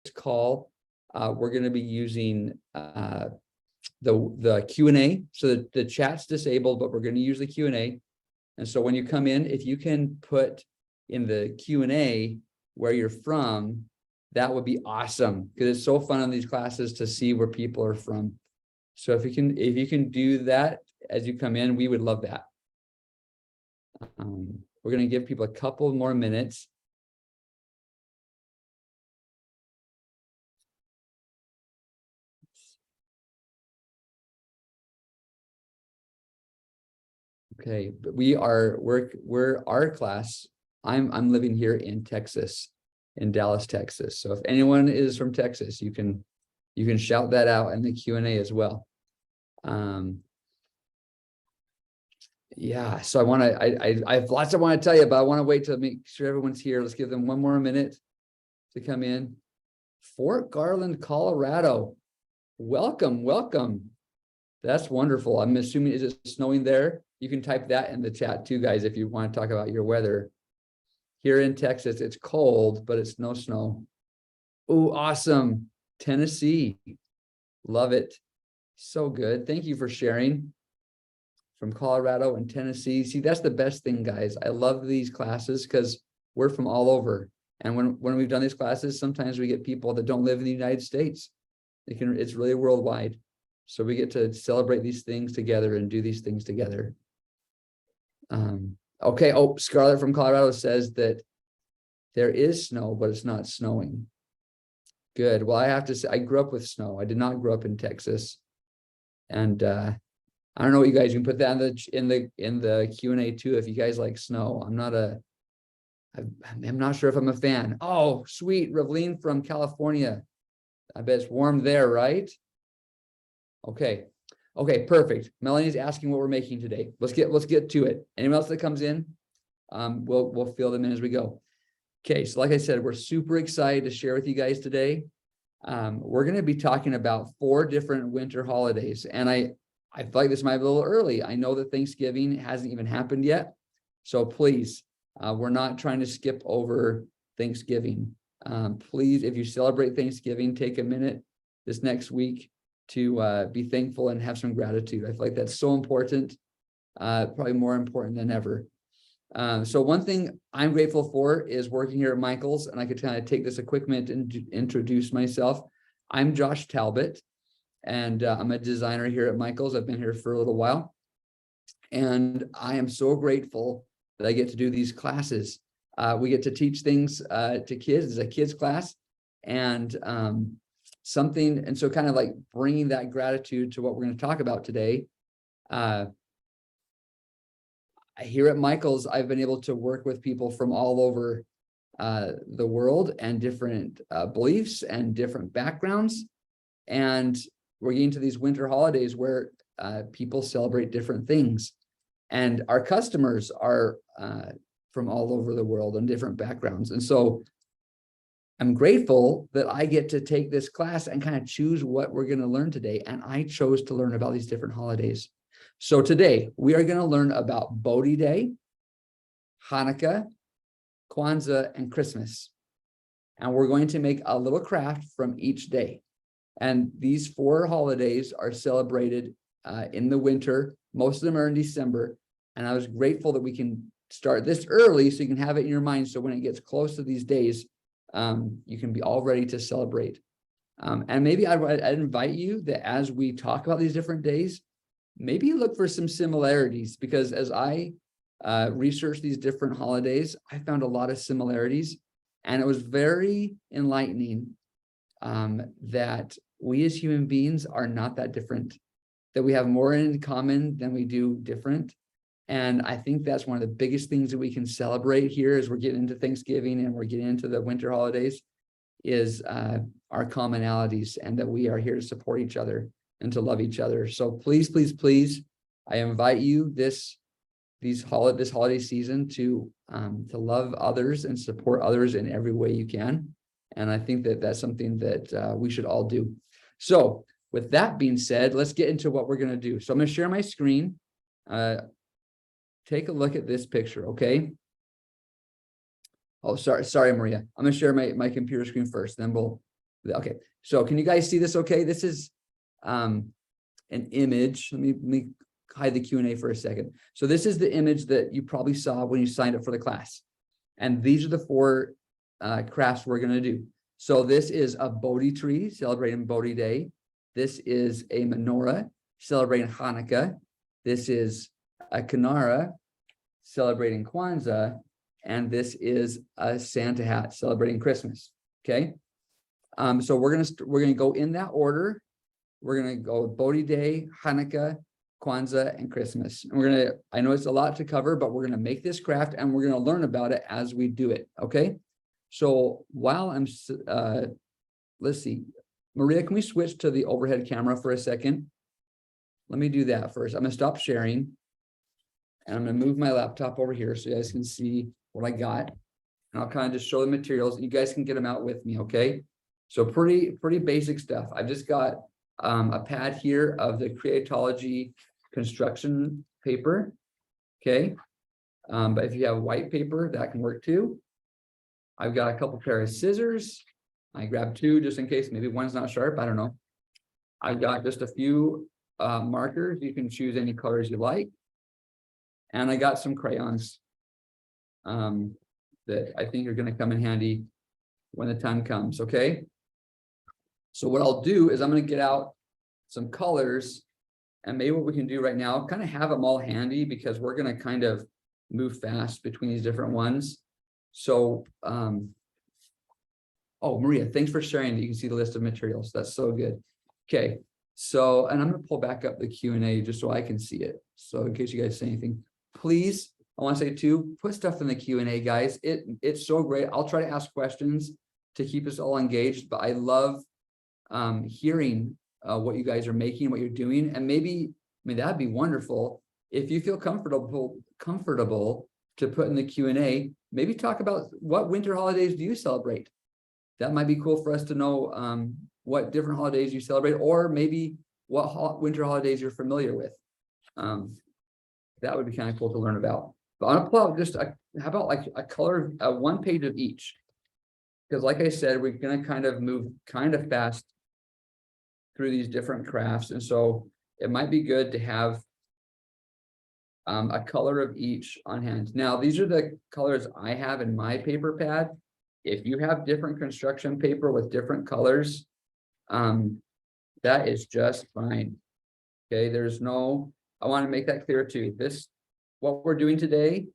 call, we're going to be using the Q&A. So the chat's disabled, but we're going to use the Q&A. And so when you come in, if you can put in the Q&A where you're from, that would be awesome, because it's so fun in these classes to see where people are from. So if you can do that as you come in, we would love that. We're going to give people a couple more minutes. Okay, but we're our class. I'm living here in Texas, in Dallas, Texas. So if anyone is from Texas, you can shout that out in the Q&A as well. Yeah, so I have lots I want to tell you, but I want to wait to make sure everyone's here. Let's give them one more minute to come in. Fort Garland, Colorado. Welcome, welcome. That's wonderful. I'm assuming, is it snowing there? You can type that in the chat too, guys, if you want to talk about your weather. Here in Texas, it's cold, but it's no snow. Oh, awesome. Tennessee. Love it. So good. Thank you for sharing from Colorado and Tennessee. See, that's the best thing, guys. I love these classes because we're from all over. And when we've done these classes, sometimes we get people that don't live in the United States. It's really worldwide. So we get to celebrate these things together and do these things together. Okay. Oh, Scarlett from Colorado says that there is snow, but it's not snowing. Good. Well, I have to say, I grew up with snow. I did not grow up in Texas. And I don't know what you guys, you can put that in the Q&A too, if you guys like snow. I'm not sure if I'm a fan. Oh, sweet. Reveline from California. I bet it's warm there, right? Okay. Okay, perfect. Melanie's asking what we're making today. Let's get to it. Anyone else that comes in, we'll fill them in as we go. Okay, so like I said, we're super excited to share with you guys today. We're going to be talking about 4 different winter holidays, and I feel like this might be a little early. I know that Thanksgiving hasn't even happened yet, so please, we're not trying to skip over Thanksgiving. Please, if you celebrate Thanksgiving, take a minute this next week to be thankful and have some gratitude. I feel like that's so important, probably more important than ever. So one thing I'm grateful for is working here at Michaels, and I could kind of take this a quick minute and introduce myself. I'm Josh Talbot, and I'm a designer here at Michaels. I've been here for a little while, and I am so grateful that I get to do these classes. We get to teach things to kids. It's a kids class, and so kind of like bringing that gratitude to what we're going to talk about today. Here at Michaels, I've been able to work with people from all over the world and different beliefs and different backgrounds. And we're getting to these winter holidays where people celebrate different things. And our customers are from all over the world and different backgrounds. And so I'm grateful that I get to take this class and kind of choose what we're going to learn today. And I chose to learn about these different holidays. So today we are going to learn about Bodhi Day, Hanukkah, Kwanzaa, and Christmas. And we're going to make a little craft from each day. And these 4 holidays are celebrated in the winter. Most of them are in December. And I was grateful that we can start this early so you can have it in your mind. So when it gets close to these days, you can be all ready to celebrate. And maybe I'd invite you that as we talk about these different days, maybe look for some similarities, because as I researched these different holidays, I found a lot of similarities, and it was very enlightening that we as human beings are not that different, that we have more in common than we do different. And I think that's one of the biggest things that we can celebrate here as we're getting into Thanksgiving and we're getting into the winter holidays is our commonalities, and that we are here to support each other and to love each other. So please, please, please, I invite you this holiday season to love others and support others in every way you can. And I think that that's something that we should all do. So with that being said, let's get into what we're going to do. So I'm going to share my screen. Take a look at this picture, okay? Oh, sorry, Maria. I'm going to share my computer screen first, then Okay, so can you guys see this okay? This is an image. Let me hide the Q&A for a second. So this is the image that you probably saw when you signed up for the class. And these are the 4 crafts we're going to do. So this is a Bodhi tree celebrating Bodhi Day. This is a menorah celebrating Hanukkah. This is a kinara celebrating Kwanzaa. And this is a Santa hat celebrating Christmas. Okay. So we're gonna go in that order. We're gonna go Bodhi Day, Hanukkah, Kwanzaa, and Christmas. And I know it's a lot to cover, but we're gonna make this craft and we're gonna learn about it as we do it. Okay. So while I'm, let's see, Maria, can we switch to the overhead camera for a second? Let me do that first. I'm gonna stop sharing and I'm gonna move my laptop over here so you guys can see what I got. And I'll kind of just show the materials. You guys can get them out with me, okay? So pretty basic stuff. I've just got a pad here of the Creatology construction paper, okay? But if you have white paper, that can work too. I've got a couple pair of scissors. I grabbed 2 just in case, maybe one's not sharp, I don't know. I've got just a few markers. You can choose any colors you like. And I got some crayons that I think are going to come in handy when the time comes, okay? So what I'll do is I'm going to get out some colors, and maybe what we can do right now, kind of have them all handy because we're going to kind of move fast between these different ones. So, oh, Maria, thanks for sharing. You can see the list of materials. That's so good. Okay, so, and I'm going to pull back up the Q&A just so I can see it. So in case you guys say anything, please, I want to say too, put stuff in the Q&A, guys. It's so great. I'll try to ask questions to keep us all engaged, but I love hearing what you guys are making, what you're doing. And maybe, I mean, that'd be wonderful if you feel comfortable to put in the Q&A, maybe talk about what winter holidays do you celebrate? That might be cool for us to know what different holidays you celebrate, or maybe what winter holidays you're familiar with. That would be kind of cool to learn about. But I'm gonna pull out just how about like a color, 1 page of each. Because like I said, we're gonna kind of move kind of fast through these different crafts. And so it might be good to have a color of each on hand. Now, these are the colors I have in my paper pad. If you have different construction paper with different colors, that is just fine. Okay, there's no, I want to make that clear too. What we're doing today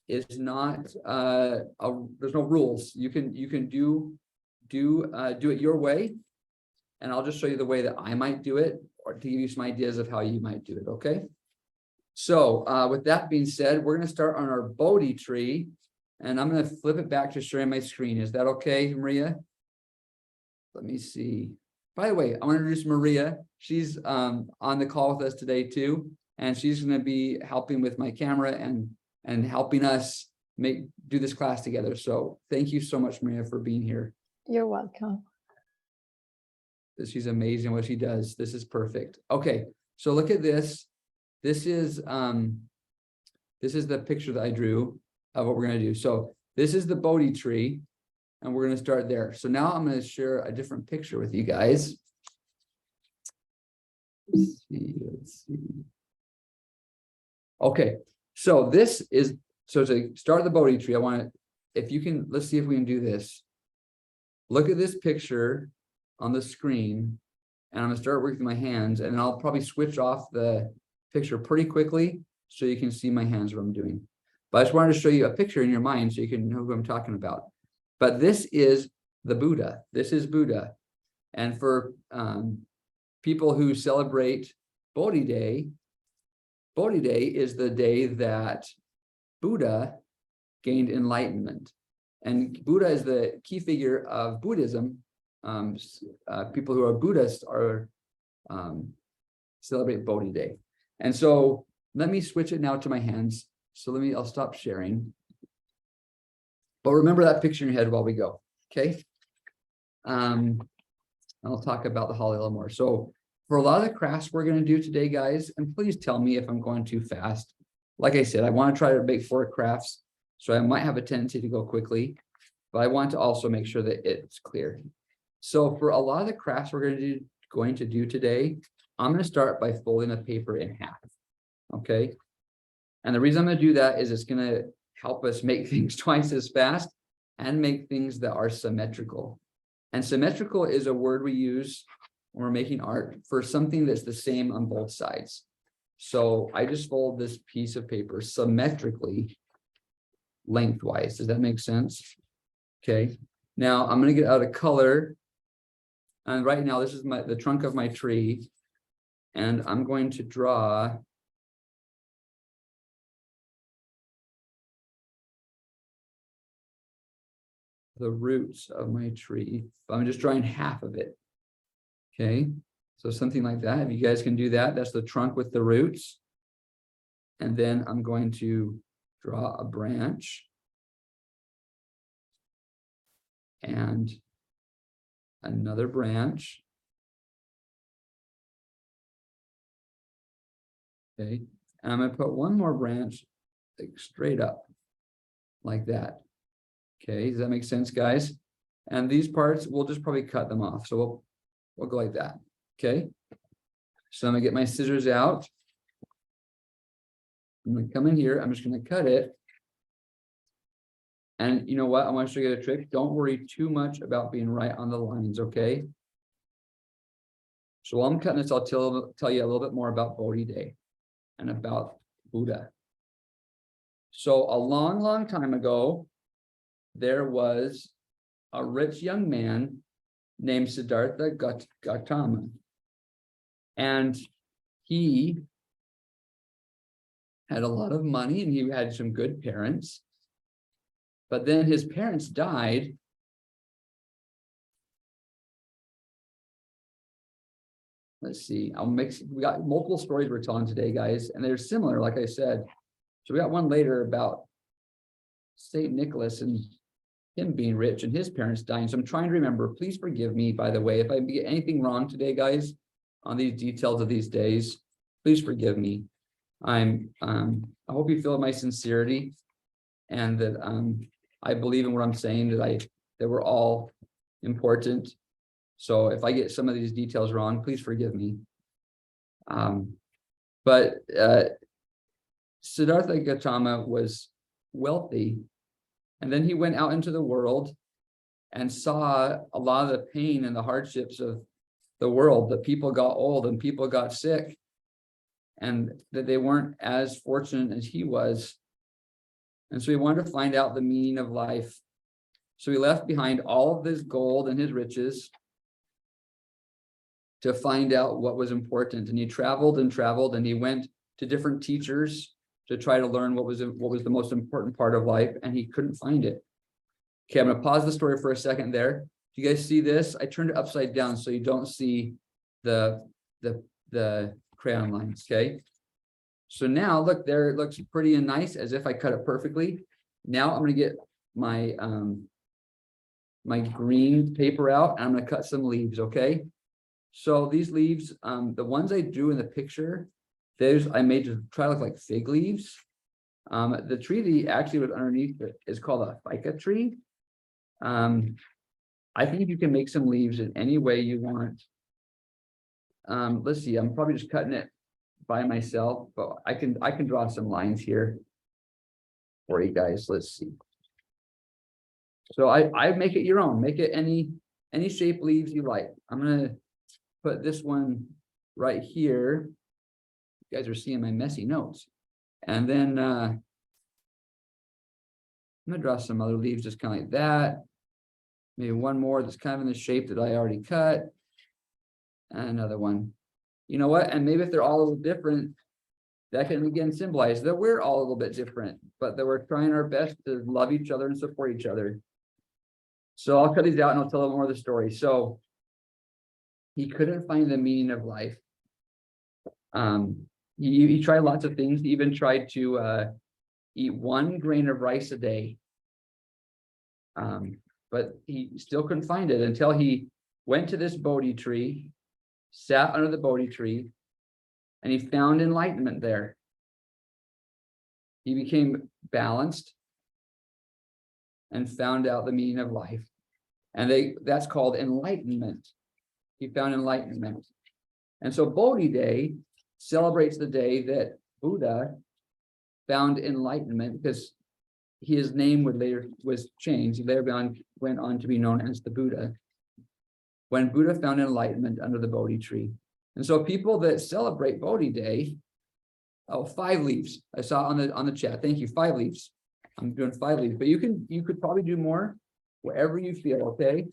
is not, there's no rules. You can do it your way. And I'll just show you the way that I might do it, or to give you some ideas of how you might do it, okay? So with that being said, we're going to start on our Bodhi tree, and I'm going to flip it back to sharing my screen. Is that okay, Maria? Let me see. By the way, I want to introduce Maria. She's on the call with us today too, and she's going to be helping with my camera and helping us do this class together. So thank you so much, Maria, for being here. You're welcome. She's amazing what she does. This is perfect. Okay, so look at this. This is the picture that I drew of what we're going to do. So this is the Bodhi tree, and we're going to start there. So now I'm going to share a different picture with you guys. Let's see. Okay, so to start the Bodhi tree, I want to, if you can, let's see if we can do this. Look at this picture on the screen, and I'm going to start working with my hands, and I'll probably switch off the picture pretty quickly so you can see my hands, what I'm doing. But I just wanted to show you a picture in your mind so you can know who I'm talking about. But this is the Buddha. This is Buddha. And for people who celebrate Bodhi Day is the day that Buddha gained enlightenment. And Buddha is the key figure of Buddhism. People who are Buddhists are celebrate Bodhi Day. And so let me switch it now to my hands. So I'll stop sharing. But remember that picture in your head while we go, okay? And I'll talk about the holiday a little more. So for a lot of the crafts we're going to do today, guys, and please tell me if I'm going too fast. Like I said, I want to try to make 4 crafts, so I might have a tendency to go quickly, but I want to also make sure that it's clear. So for a lot of the crafts we're going to do today, I'm going to start by folding the paper in half. Okay. And the reason I'm going to do that is it's going to help us make things twice as fast and make things that are symmetrical. And symmetrical is a word we use when we're making art for something that's the same on both sides. So I just fold this piece of paper symmetrically lengthwise. Does that make sense? Okay. Now I'm going to get out a color. And right now, this is the trunk of my tree. And I'm going to draw the roots of my tree. I'm just drawing half of it. Okay. So something like that. If you guys can do that, that's the trunk with the roots. And then I'm going to draw a branch. And another branch. Okay. And I'm going to put one more branch like straight up like that. Okay. Does that make sense, guys? And these parts, we'll just probably cut them off. So we'll go like that. Okay. So I'm going to get my scissors out. I'm going to come in here. I'm just going to cut it. And you know what? I want to show you a trick. Don't worry too much about being right on the lines, okay? So while I'm cutting this, I'll tell you a little bit more about Bodhi Day and about Buddha. So a long, long time ago, there was a rich young man named Siddhartha Gautama. And he had a lot of money and he had some good parents. But then his parents died. Let's see. We got multiple stories we're telling today, guys, and they're similar, like I said. So we got one later about St. Nicholas and him being rich and his parents dying. So I'm trying to remember. Please forgive me, by the way, if I get anything wrong today, guys, on these details of these days. Please forgive me. I hope you feel my sincerity and that I believe in what I'm saying, that we're all important. So if I get some of these details wrong, please forgive me. But Siddhartha Gautama was wealthy, and then he went out into the world and saw a lot of the pain and the hardships of the world, that people got old and people got sick, and that they weren't as fortunate as he was. And so he wanted to find out the meaning of life. So he left behind all of his gold and his riches to find out what was important. And he traveled and traveled, and he went to different teachers to try to learn what was the most important part of life, and he couldn't find it. Okay, I'm going to pause the story for a second there. Do you guys see this? I turned it upside down so you don't see the crayon lines, okay? So now, look, there it looks pretty and nice as if I cut it perfectly. Now I'm going to get my my green paper out, and I'm going to cut some leaves, okay? So these leaves, the ones I drew in the picture, those I made to try to look like fig leaves. The tree that actually was underneath it is called a ficus tree. I think you can make some leaves in any way you want. Let's see, I'm probably just cutting it by myself, but I can draw some lines here for you guys. Let's see. So I make it your own. Make it any shape leaves you like. I'm gonna put this one right here. You guys are seeing my messy notes. And then I'm gonna draw some other leaves just kind of like that. Maybe one more that's kind of in the shape that I already cut. And another one. You know what? And maybe if they're all a little different, that can again symbolize that we're all a little bit different, but that we're trying our best to love each other and support each other. So I'll cut these out and I'll tell them more of the story. So he couldn't find the meaning of life. He tried lots of things. He even tried to eat 1 grain of rice a day. But he still couldn't find it until he went to this Bodhi tree, sat under the Bodhi tree, and he found enlightenment there. He became balanced and found out the meaning of life. And that's called enlightenment. He found enlightenment. And so Bodhi Day celebrates the day that Buddha found enlightenment, because his name was changed. He later went on to be known as the Buddha, when Buddha found enlightenment under the Bodhi tree. And so people that celebrate Bodhi Day, 5 leaves. I saw on the chat. Thank you. 5 leaves. I'm doing 5 leaves, but you could probably do more, wherever you feel. Okay.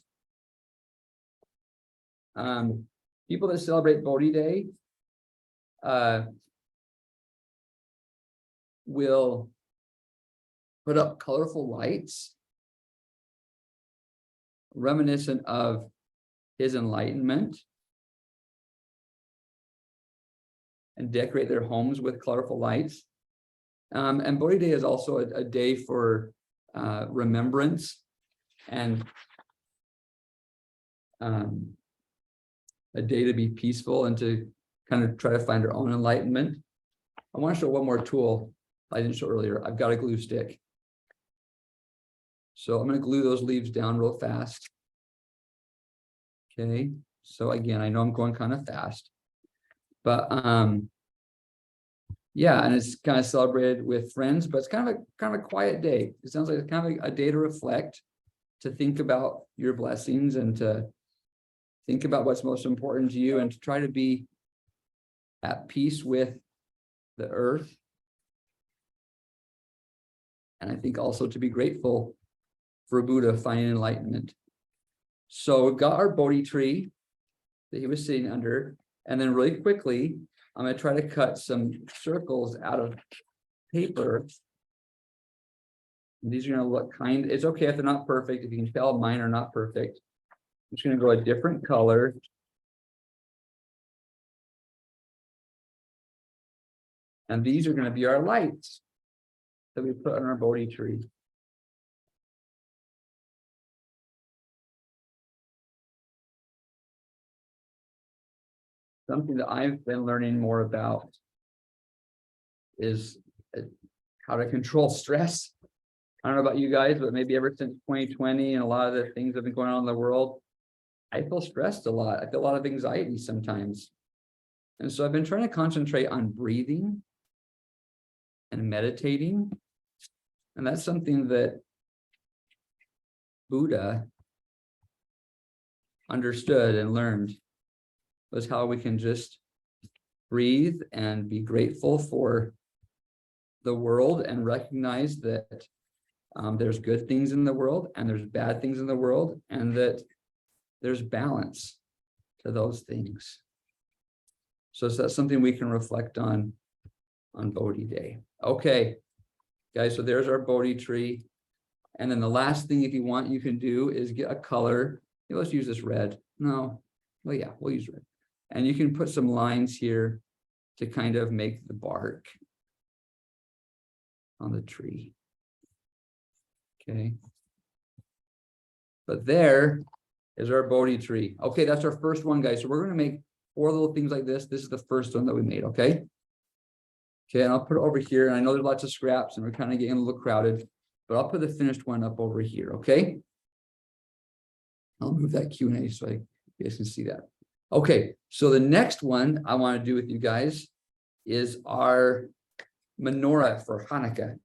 People that celebrate Bodhi Day will put up colorful lights reminiscent of his enlightenment, and decorate their homes with colorful lights. And Bodhi Day is also a day for remembrance and a day to be peaceful and to kind of try to find our own enlightenment. I want to show one more tool I didn't show earlier. I've got a glue stick. So I'm going to glue those leaves down real fast. Okay. So again, I know I'm going kind of fast, but yeah, and it's kind of celebrated with friends, but it's kind of a quiet day. It sounds like it's kind of a day to reflect, to think about your blessings, and to think about what's most important to you, and to try to be at peace with the earth. And I think also to be grateful for Buddha finding enlightenment. So we've got our Bodhi tree that he was sitting under. And then really quickly, I'm going to try to cut some circles out of paper. And these are going to look it's okay if they're not perfect. If you can tell, mine are not perfect. I'm just going to go a different color. And these are going to be our lights that we put on our Bodhi tree. Something that I've been learning more about is how to control stress. I don't know about you guys, but maybe ever since 2020 and a lot of the things that have been going on in the world, I feel stressed a lot. I feel a lot of anxiety sometimes. And so I've been trying to concentrate on breathing and meditating. And that's something that Buddha understood and learned, was how we can just breathe and be grateful for the world, and recognize that there's good things in the world and there's bad things in the world, and that there's balance to those things. So that's something we can reflect on Bodhi Day. Okay, guys, so there's our Bodhi tree. And then the last thing, if you want, you can do is get a color. Let's use this red. No, well, yeah, we'll use red. And you can put some lines here to kind of make the bark on the tree. Okay. But there is our Bodhi tree. Okay, that's our first one, guys. So we're going to make 4 little things like this. This is the first one that we made, okay? Okay, and I'll put it over here. And I know there's lots of scraps and we're kind of getting a little crowded, but I'll put the finished one up over here, okay? I'll move that Q&A so you guys can see that. Okay, so the next one I want to do with you guys is our menorah for Hanukkah.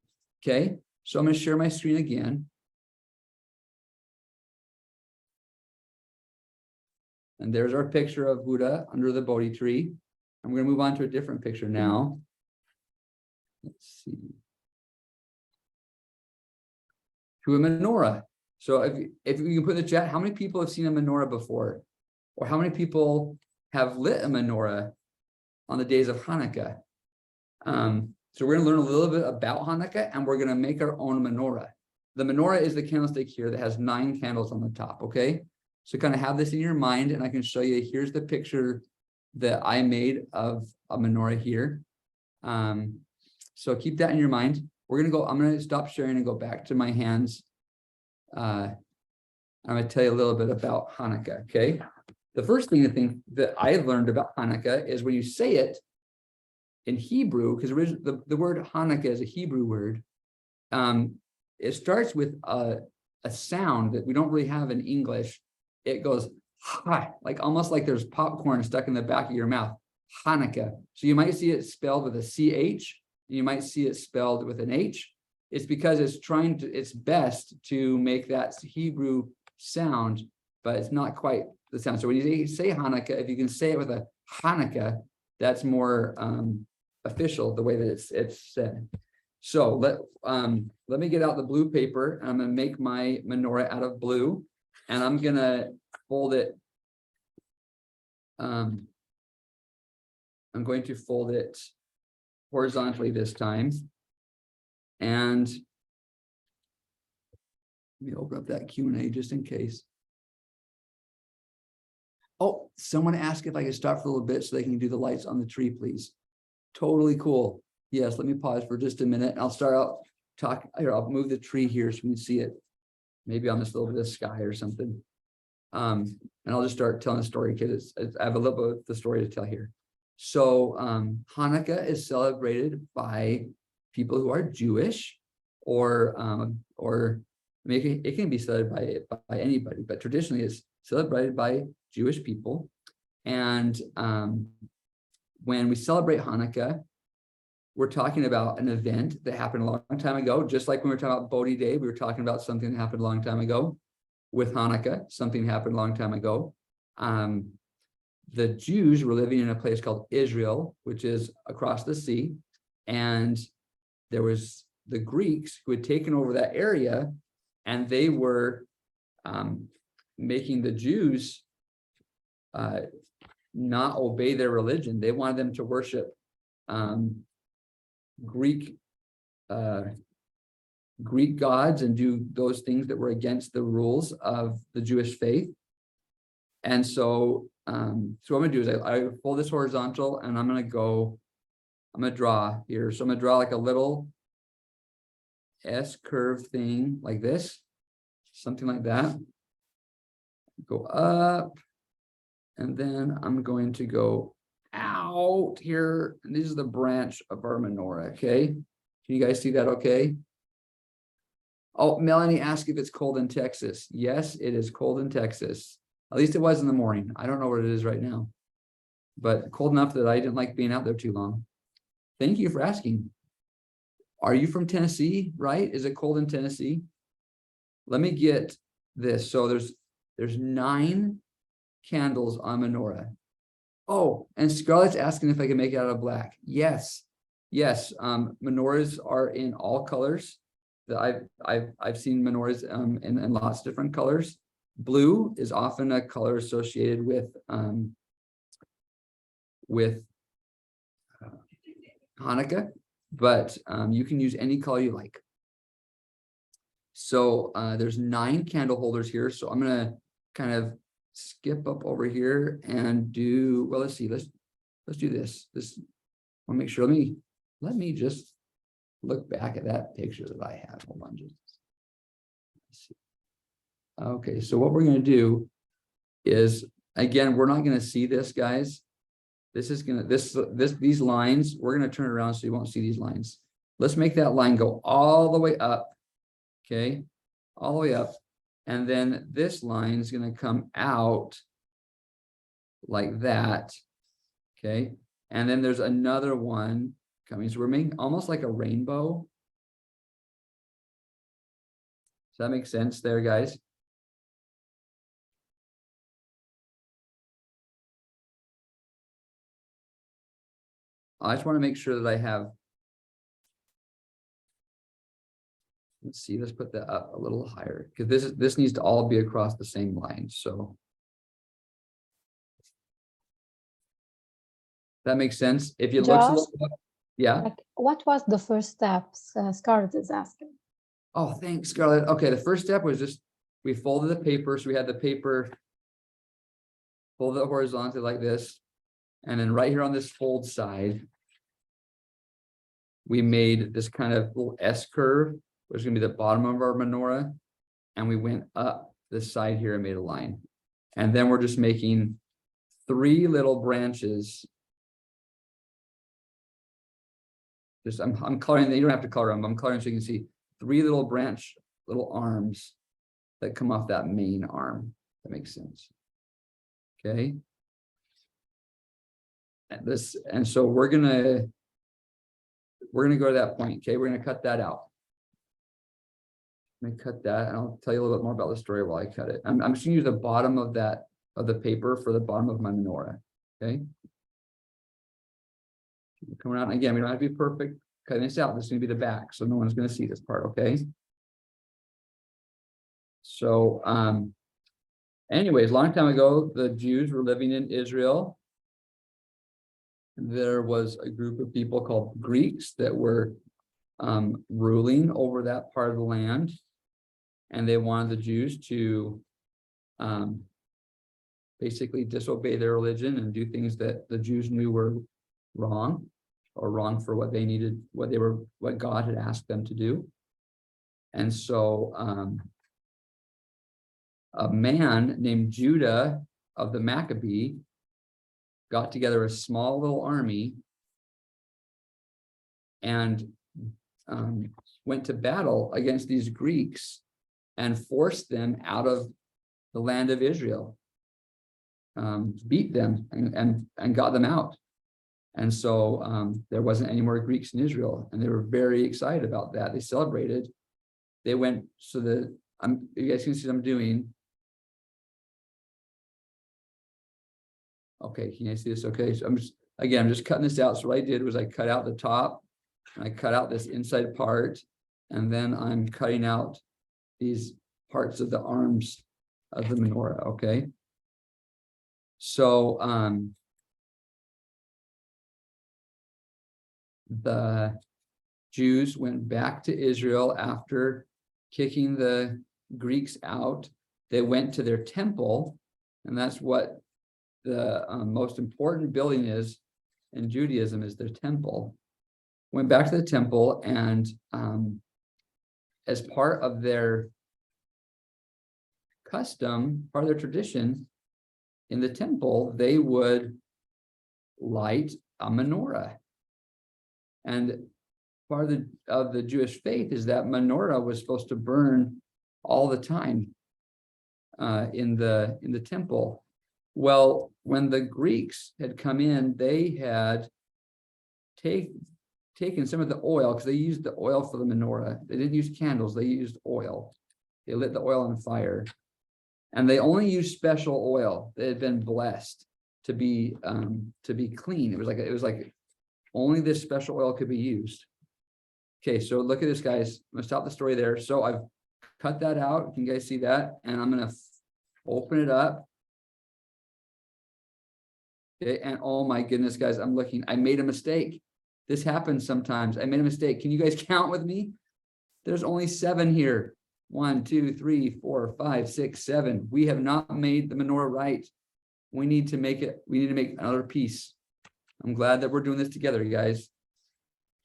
Okay, so I'm going to share my screen again. And there's our picture of Buddha under the Bodhi tree. I'm going to move on to a different picture now. Let's see. To a menorah. So if you can put in the chat, how many people have seen a menorah before? Or how many people have lit a menorah on the days of Hanukkah? So we're going to learn a little bit about Hanukkah, and we're going to make our own menorah. The menorah is the candlestick here that has 9 candles on the top, okay? So kind of have this in your mind, and I can show you, here's the picture that I made of a menorah here. So keep that in your mind. I'm going to stop sharing and go back to my hands. I'm going to tell you a little bit about Hanukkah, okay? The first thing that I learned about Hanukkah is when you say it in Hebrew, because the word Hanukkah is a Hebrew word, it starts with a a sound that we don't really have in English. It goes, ha, like almost like there's popcorn stuck in the back of your mouth. Hanukkah. So you might see it spelled with a CH. You might see it spelled with an H. It's because it's trying to, its best to make that Hebrew sound, but it's not quite the sound. So when you say Hanukkah, if you can say it with a Hanukkah, that's more official, the way that it's said. So let me get out the blue paper. I'm going to make my menorah out of blue, and I'm going to fold it. I'm going to fold it horizontally this time. And let me open up that Q&A just in case. Oh, someone asked if I could stop for a little bit so they can do the lights on the tree, please. Totally cool. Yes, let me pause for just a minute. I'll start out talking. Here, I'll move the tree here so we can see it. Maybe on this little bit of sky or something. And I'll just start telling a story because I have a little bit of the story to tell here. So Hanukkah is celebrated by people who are Jewish, or it can be celebrated by anybody, but traditionally it's celebrated by Jewish people. And when we celebrate Hanukkah, we're talking about an event that happened a long time ago. Just like when we were talking about Bodhi Day, we were talking about something that happened a long time ago. With Hanukkah, something happened a long time ago. The Jews were living in a place called Israel, which is across the sea. And there was the Greeks who had taken over that area, and they were making the Jews not obey their religion. They wanted them to worship Greek gods and do those things that were against the rules of the Jewish faith. And so, what I'm gonna do is I fold this horizontal, and I'm gonna draw here. So I'm gonna draw like a little S curve thing like this, something like that. Go up, and then I'm going to go out here. And this is the branch of our menorah, okay? Can you guys see that okay? Oh, Melanie asked if it's cold in Texas. Yes, it is cold in Texas. At least it was in the morning. I don't know what it is right now, but cold enough that I didn't like being out there too long. Thank you for asking. Are you from Tennessee, right? Is it cold in Tennessee? Let me get this. So there's 9 candles on menorah. Oh, and Scarlett's asking if I can make it out of black. Yes. Menorahs are in all colors. I've seen menorahs in lots of different colors. Blue is often a color associated with Hanukkah, but you can use any color you like. So there's 9 candle holders here. So I'm gonna kind of skip up over here and do, well, let's see, let's do this. I want to make sure, let me just look back at that picture that I have. Hold on, just let's see. Okay, so what we're going to do is, again, we're not going to see this, guys. This is going to, these lines, we're going to turn it around so you won't see these lines. Let's make that line go all the way up. Okay, all the way up. And then this line is going to come out like that. Okay, and then there's another one coming. So we're making almost like a rainbow. Does that make sense there, guys? I just want to make sure that I have, let's see, let's put that up a little higher, because this needs to all be across the same line. So that makes sense. If you look, yeah. Like, what was the first steps? Scarlett is asking. Oh, thanks, Scarlett. Okay, the first step was just, we folded the paper. So we had the paper folded horizontally like this. And then right here on this fold side, we made this kind of little S curve, which is going to be the bottom of our menorah. And we went up this side here and made a line. And then we're just making 3 little branches. Just I'm coloring, you don't have to color them, I'm coloring so you can see 3 little arms that come off that main arm. That makes sense. Okay. And so we're gonna go to that point. Okay, we're gonna cut that out. Let me cut that, and I'll tell you a little bit more about the story while I cut it. I'm just gonna use the bottom of the paper for the bottom of my menorah. Okay. Coming out, and again, we don't have to be perfect cutting this out. This is gonna be the back, so no one's gonna see this part. Okay. So, anyways, long time ago, the Jews were living in Israel. There was a group of people called Greeks that were ruling over that part of the land, and they wanted the Jews to basically disobey their religion and do things that the Jews knew were wrong, or wrong for what they needed, what God had asked them to do. And so a man named Judah of the Maccabee got together a small little army and went to battle against these Greeks and forced them out of the land of Israel, beat them and got them out. And so there wasn't any more Greeks in Israel, and they were very excited about that. They celebrated. They went, so that you guys can see what I'm doing. Okay, can you see this? Okay, so I'm just cutting this out. So what I did was I cut out the top, and I cut out this inside part, and then I'm cutting out these parts of the arms of the menorah. Okay. So the Jews went back to Israel after kicking the Greeks out. They went to their temple, and that's what the most important building is in Judaism, is their temple. Went back to the temple, and as part of their custom, part of their tradition, in the temple, they would light a menorah. And part of the Jewish faith is that menorah was supposed to burn all the time in the temple. Well, when the Greeks had come in, they had taken some of the oil, because they used the oil for the menorah. They didn't use candles, they used oil. They lit the oil on fire. And they only used special oil that had been blessed to be clean. It was like only this special oil could be used. Okay, so look at this, guys. I'm gonna stop the story there. So I've cut that out. Can you guys see that? And I'm gonna open it up. Okay, and oh my goodness, guys, I'm looking. I made a mistake. This happens sometimes. I made a mistake. Can you guys count with me? There's only 7 here. 1, 2, 3, 4, 5, 6, 7. We have not made the menorah right. We need to make it. We need to make another piece. I'm glad that we're doing this together, guys.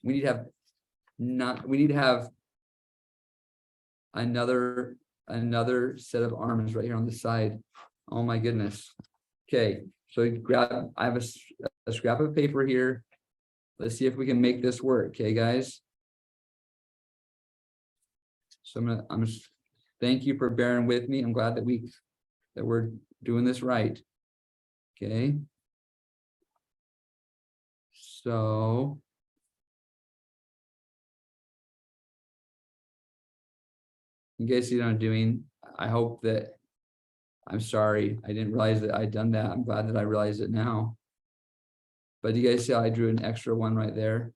We need to have another set of arms right here on the side. Oh my goodness. Okay, so I have a scrap of paper here. Let's see if we can make this work. Okay, guys. So thank you for bearing with me. I'm glad that we're doing this right. Okay. So you guys see what I'm doing? I hope that, I'm sorry, I didn't realize that I'd done that. I'm glad that I realized it now. But you guys see how I drew an extra one right there?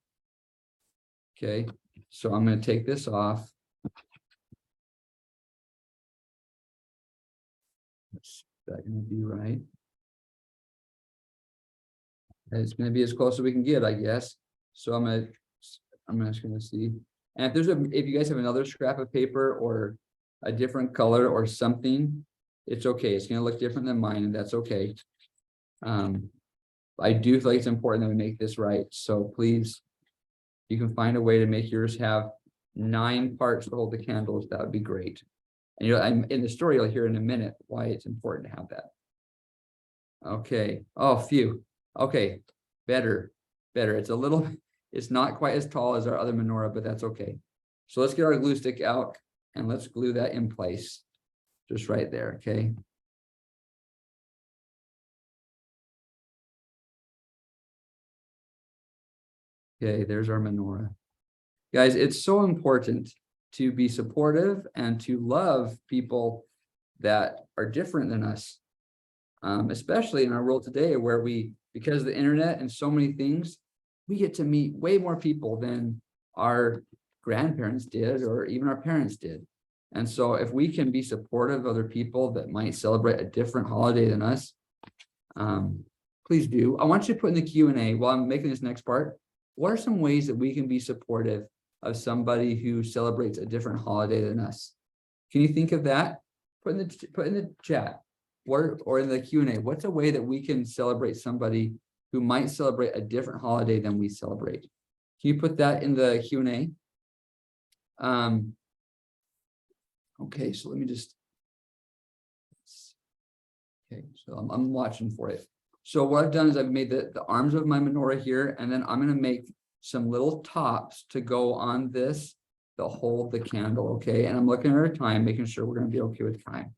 Okay, so I'm going to take this off. Is that going to be right? And it's going to be as close as we can get, I guess. So I'm just going to see. And if you guys have another scrap of paper or a different color or something, it's okay. It's going to look different than mine, and that's okay. I do feel like it's important that we make this right. So please, you can find a way to make yours have 9 parts to hold the candles. That would be great. And I'm in the story, you'll hear in a minute why it's important to have that. Okay. Oh, phew. Okay. Better. It's not quite as tall as our other menorah, but that's okay. So let's get our glue stick out and let's glue that in place. just right there, okay? Okay, there's our menorah. Guys, it's so important to be supportive and to love people that are different than us, especially in our world today where because of the internet and so many things, we get to meet way more people than our grandparents did or even our parents did. And so if we can be supportive of other people that might celebrate a different holiday than us, please do. I want you to put in the Q&A while I'm making this next part. What are some ways that we can be supportive of somebody who celebrates a different holiday than us? Can you think of that? Put in the chat or in the Q&A. What's a way that we can celebrate somebody who might celebrate a different holiday than we celebrate? Can you put that in the Q&A? Okay, so let me just. Okay, so I'm watching for it. So what I've done is I've made the arms of my menorah here, and then I'm going to make some little tops to go on this to hold the candle, okay? And I'm looking at our time, making sure we're going to be okay with time.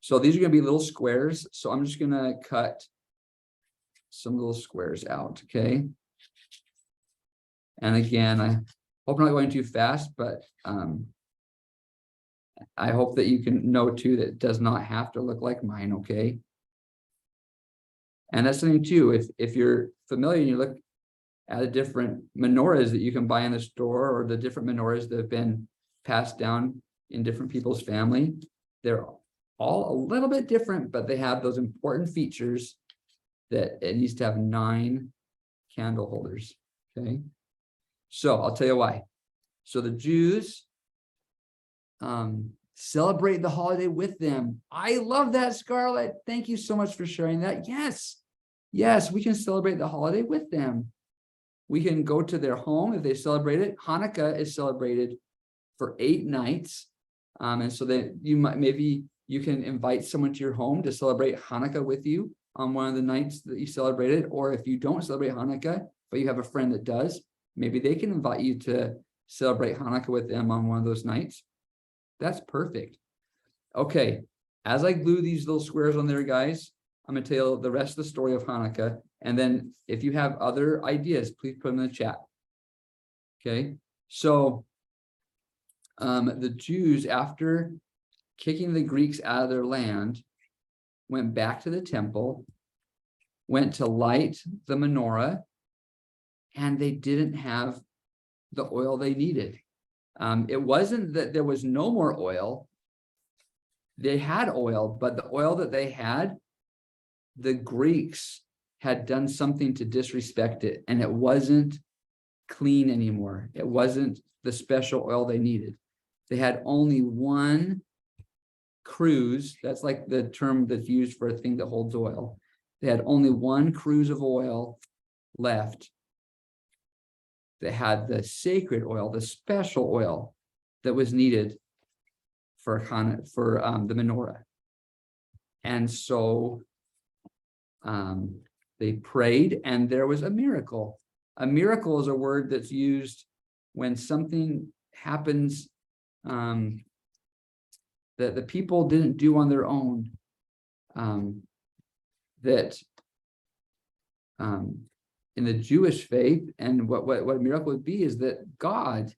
So these are going to be little squares. So I'm just going to cut some little squares out, okay? And again, I hope I'm not going too fast, but I hope that you can know too that it does not have to look like mine, okay? And that's something too, if you're familiar and you look at the different menorahs that you can buy in the store or the different menorahs that have been passed down in different people's family, they're all a little bit different, but they have those important features that it needs to have 9 candle holders, okay? So I'll tell you why. So the Jews celebrate the holiday with them. I love that, Scarlett. Thank you so much for sharing that. Yes, we can celebrate the holiday with them. We can go to their home if they celebrate it. Hanukkah is celebrated for 8 nights. And so that maybe you can invite someone to your home to celebrate Hanukkah with you on one of the nights that you celebrated. Or if you don't celebrate Hanukkah, but you have a friend that does, maybe they can invite you to celebrate Hanukkah with them on one of those nights. That's perfect. Okay, as I glue these little squares on there, guys, I'm going to tell you the rest of the story of Hanukkah. And then if you have other ideas, please put them in the chat. Okay, so the Jews, after kicking the Greeks out of their land, went back to the temple, went to light the menorah, and they didn't have the oil they needed. It wasn't that there was no more oil. They had oil, but the oil that they had, the Greeks had done something to disrespect it, and it wasn't clean anymore. It wasn't the special oil they needed. They had only 1 cruse. That's like the term that's used for a thing that holds oil. They had only 1 cruse of oil left. They had the sacred oil, the special oil that was needed for the menorah. And so they prayed, and there was a miracle. A miracle is a word that's used when something happens that the people didn't do on their own. In the Jewish faith, and what a miracle would be is that God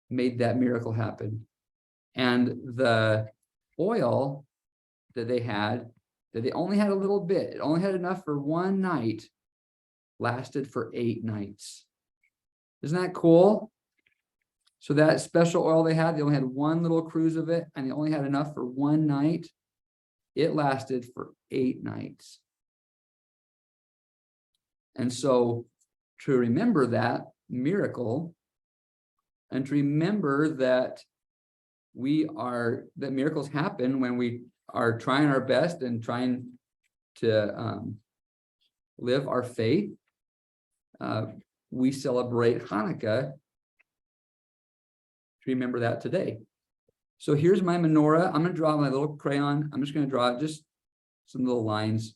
made that miracle happen. And the oil that they had, that they only had a little bit, it only had enough for 1 night, lasted for 8 nights. Isn't that cool? So that special oil they only had 1 little cruse of it, and they only had enough for 1 night. It lasted for 8 nights. And so to remember that miracle, and to remember that that miracles happen when we are trying our best and trying to live our faith, we celebrate Hanukkah to remember that today. So here's my menorah. I'm going to draw my little crayon. I'm just going to draw just some little lines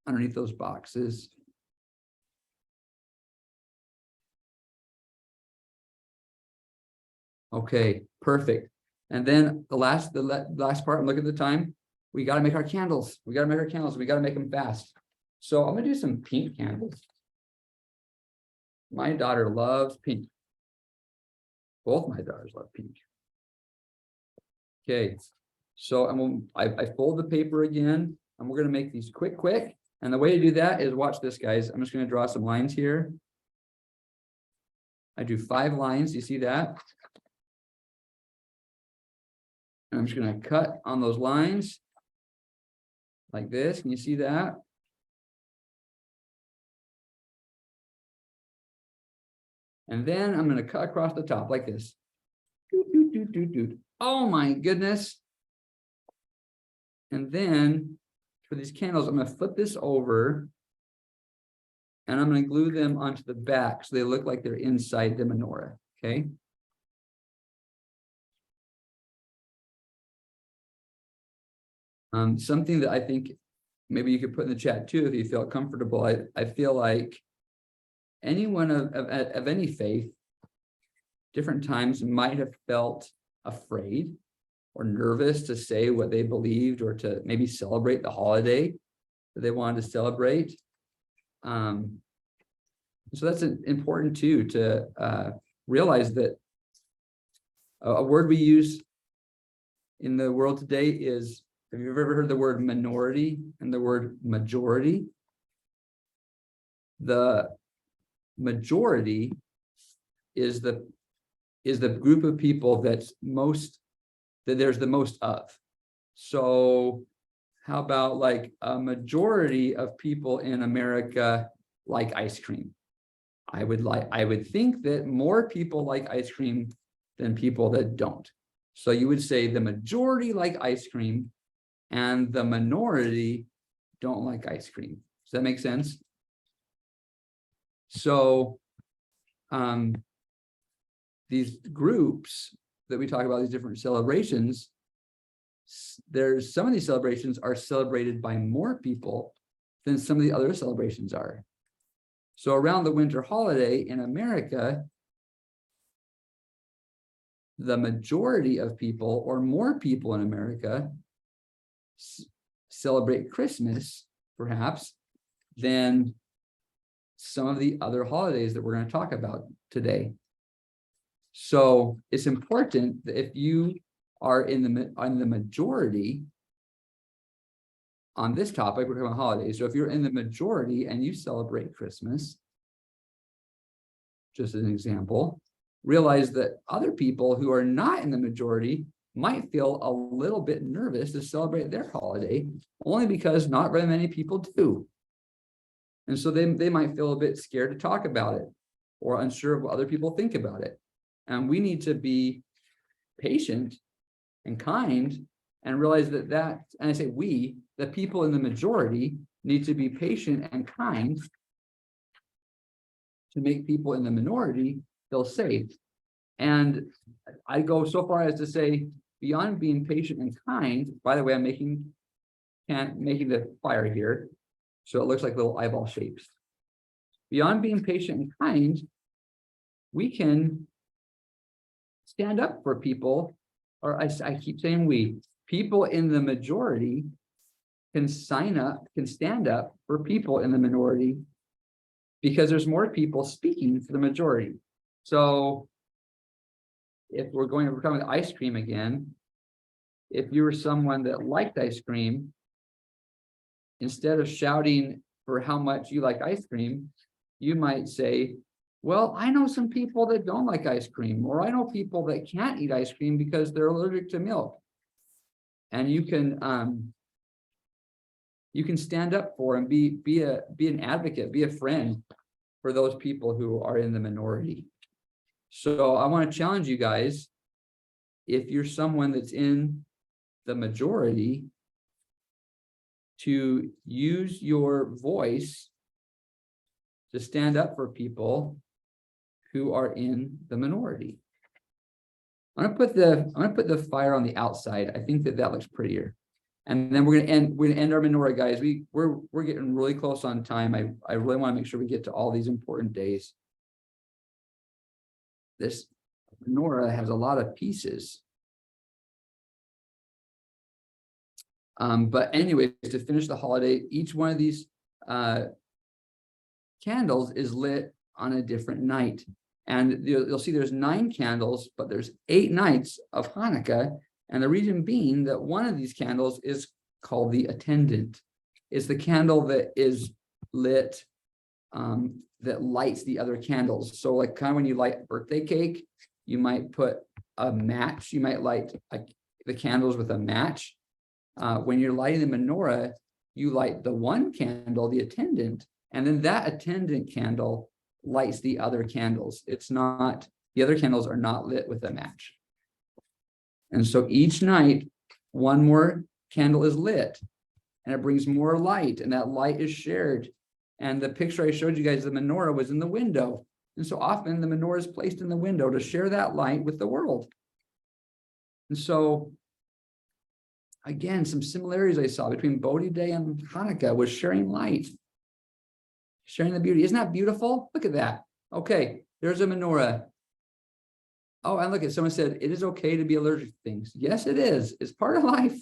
underneath those boxes. Okay, perfect. And then the last part, I'm looking at the time, we got to make our candles. We got to make our candles. We got to make them fast. So I'm going to do some pink candles. My daughter loves pink. Both my daughters love pink. Okay, so I fold the paper again, and we're going to make these quick. And the way to do that is, watch this, guys. I'm just going to draw some lines here. I do 5 lines. You see that? And I'm just going to cut on those lines like this. Can you see that? And then I'm going to cut across the top like this. Oh my goodness. And then for these candles, I'm going to flip this over and I'm going to glue them onto the back so they look like they're inside the menorah. Okay. Something that I think maybe you could put in the chat too, if you feel comfortable. I feel like anyone of any faith, different times might have felt afraid or nervous to say what they believed or to maybe celebrate the holiday that they wanted to celebrate. So that's important too, to realize that a word we use in the world today is, have you ever heard the word minority and the word majority? The majority is the group of people that there's the most of. So how about like a majority of people in America like ice cream? I would think that more people like ice cream than people that don't. So you would say the majority like ice cream and the minority don't like ice cream. Does that make sense? So these groups that we talk about, these different celebrations, there's some of these celebrations are celebrated by more people than some of the other celebrations are. So around the winter holiday in America, the majority of people or more people in America celebrate Christmas, perhaps, than some of the other holidays that we're going to talk about today. So it's important that if you are in the majority on this topic, we're talking about holidays. So if you're in the majority and you celebrate Christmas, just as an example, realize that other people who are not in the majority might feel a little bit nervous to celebrate their holiday, only because not very many people do. And so they might feel a bit scared to talk about it or unsure of what other people think about it. And we need to be patient and kind and realize that and I say we, the people in the majority, need to be patient and kind to make people in the minority feel safe. And I go so far as to say, beyond being patient and kind, by the way, I'm making the fire here, so it looks like little eyeball shapes. Beyond being patient and kind, we can stand up for people, or I keep saying we, people in the majority can stand up for people in the minority because there's more people speaking for the majority. So if we're talking with ice cream again, if you were someone that liked ice cream, instead of shouting for how much you like ice cream, you might say, well, I know some people that don't like ice cream, or I know people that can't eat ice cream because they're allergic to milk. And you can stand up for and be an advocate, be a friend for those people who are in the minority. So I want to challenge you guys, if you're someone that's in the majority, to use your voice to stand up for people who are in the minority. I'm gonna put the fire on the outside. I think that looks prettier. And then we're gonna end our menorah, guys. We're getting really close on time. I really want to make sure we get to all these important days. This menorah has a lot of pieces. But anyways, to finish the holiday, each one of these candles is lit on a different night. And you'll see there's 9 candles, but there's 8 nights of Hanukkah. And the reason being that one of these candles is called the attendant. It's the candle that is lit, that lights the other candles. So like kind of when you light a birthday cake, you might put a match. You might light the candles with a match. When you're lighting the menorah, you light the one candle, the attendant, and then that attendant candle lights the other candles. It's not, the other candles are not lit with a match. And so each night, one more candle is lit, and it brings more light, and that light is shared. And the picture I showed you guys, the menorah was in the window. And so often the menorah is placed in the window to share that light with the world. And so, again, some similarities I saw between Bodhi Day and Hanukkah was sharing light, sharing the beauty. Isn't that beautiful? Look at that. Okay, there's a menorah. Oh, and look at, someone said, it is okay to be allergic to things. Yes, it is. It's part of life.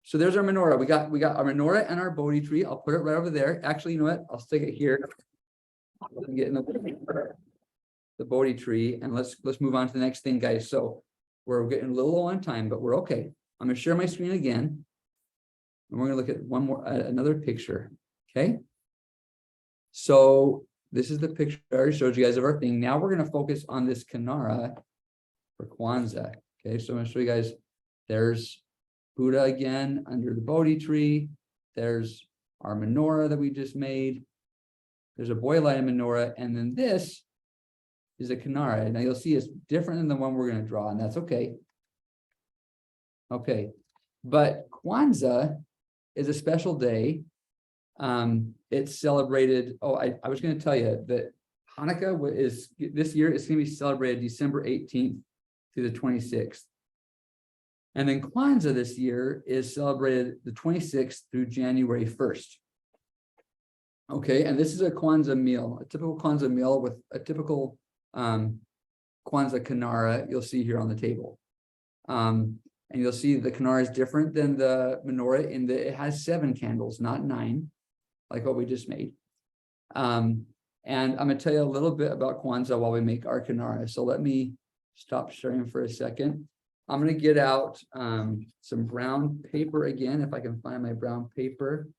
So there's our menorah. We got our menorah and our Bodhi tree. I'll put it right over there. Actually, you know what? I'll stick it here. Get in the Bodhi tree, and let's move on to the next thing, guys. So we're getting a little low on time, but we're okay. I'm going to share my screen again, and we're going to look at one more, another picture. Okay. So this is the picture I already showed you guys of our thing. Now we're going to focus on this Kinara for Kwanzaa. Okay. So I'm going to show you guys, there's Buddha again under the Bodhi tree. There's our menorah that we just made. There's a boy lighting menorah. And then this is a Kinara. Now you'll see it's different than the one we're going to draw, and that's okay. Okay, but Kwanzaa is a special day. It's celebrated. Oh, I was going to tell you that Hanukkah is this year. It's going to be celebrated December 18th through the 26th. And then Kwanzaa this year is celebrated the 26th through January 1st. Okay, and this is a Kwanzaa meal, a typical Kwanzaa meal with a typical Kwanzaa Kinara you'll see here on the table. And you'll see the Kinara is different than the menorah in that it has 7 candles, not 9, like what we just made. And I'm going to tell you a little bit about Kwanzaa while we make our Kinara. So let me stop sharing for a second. I'm going to get out some brown paper again, if I can find my brown paper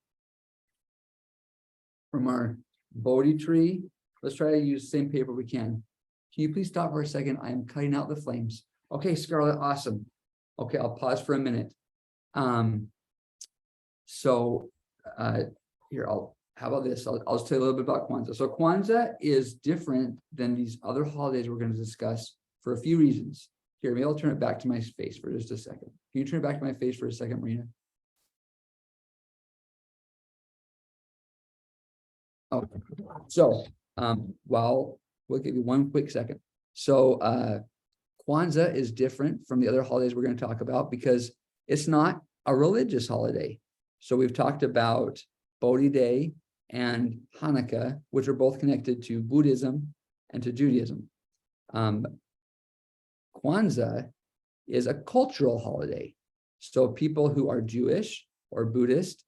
from our Bodhi tree. Let's try to use the same paper we can. Can you please stop for a second? I am cutting out the flames. Okay, Scarlett, awesome. Okay, I'll pause for a minute. Here, how about this? I'll just tell you a little bit about Kwanzaa. So Kwanzaa is different than these other holidays we're going to discuss for a few reasons. Here, maybe I'll turn it back to my face for just a second. Can you turn it back to my face for a second, Marina? Oh, so we'll give you one quick second. So Kwanzaa is different from the other holidays we're going to talk about because it's not a religious holiday. So we've talked about Bodhi Day and Hanukkah, which are both connected to Buddhism and to Judaism. Kwanzaa is a cultural holiday. So people who are Jewish or Buddhist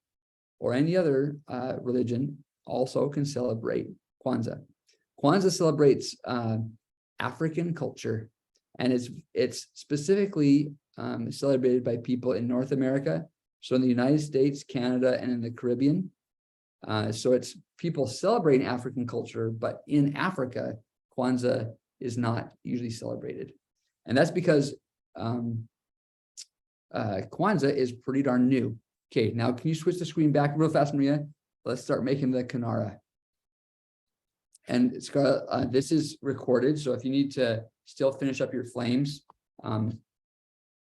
or any other religion also can celebrate Kwanzaa. Kwanzaa celebrates African culture, and it's specifically celebrated by people in North America, so in the United States, Canada, and in the Caribbean. So it's people celebrating African culture, but in Africa, Kwanzaa is not usually celebrated. And that's because Kwanzaa is pretty darn new. Okay, now can you switch the screen back real fast, Maria? Let's start making the Kinara. And Scarlett, this is recorded, so if you need to still finish up your flames,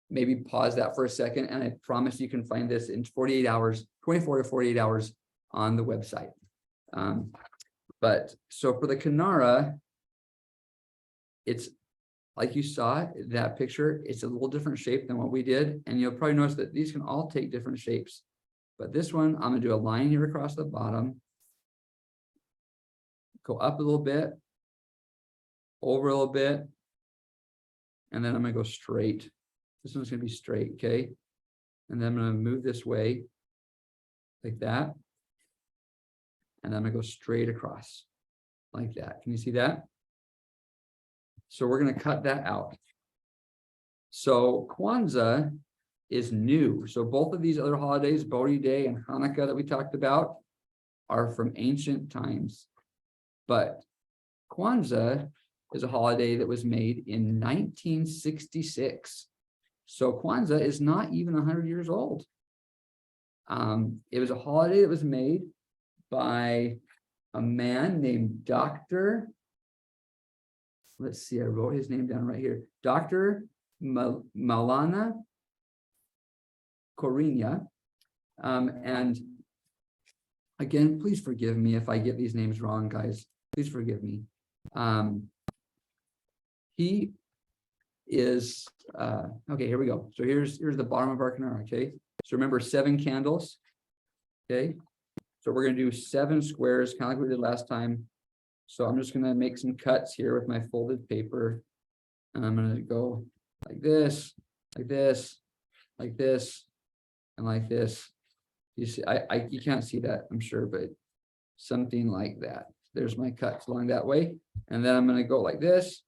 maybe pause that for a second, and I promise you can find this in 48 hours, 24 to 48 hours on the website. But so for the Kinara, it's like you saw that picture, it's a little different shape than what we did, and you'll probably notice that these can all take different shapes. But this one, I'm going to do a line here across the bottom, go up a little bit, over a little bit, and then I'm going to go straight. This one's going to be straight, okay? And then I'm going to move this way, like that. And I'm gonna go straight across like that. Can you see that? So we're gonna cut that out. So Kwanzaa is new. So both of these other holidays, Bodhi Day and Hanukkah that we talked about, are from ancient times. But Kwanzaa is a holiday that was made in 1966. So Kwanzaa is not even 100 years old. It was a holiday that was made by a man named Dr. Let's see, I wrote his name down right here. Dr. Malana Corinia. And again, please forgive me if I get these names wrong, guys. Please forgive me. He is, okay, here we go. So here's the bottom of our Kinara, okay? So remember 7 candles, okay? So we're gonna do 7 squares, kind of like we did last time. So I'm just gonna make some cuts here with my folded paper. And I'm gonna go like this, like this, like this, and like this. You see, you can't see that, I'm sure, but something like that. There's my cuts along that way. And then I'm gonna go like this.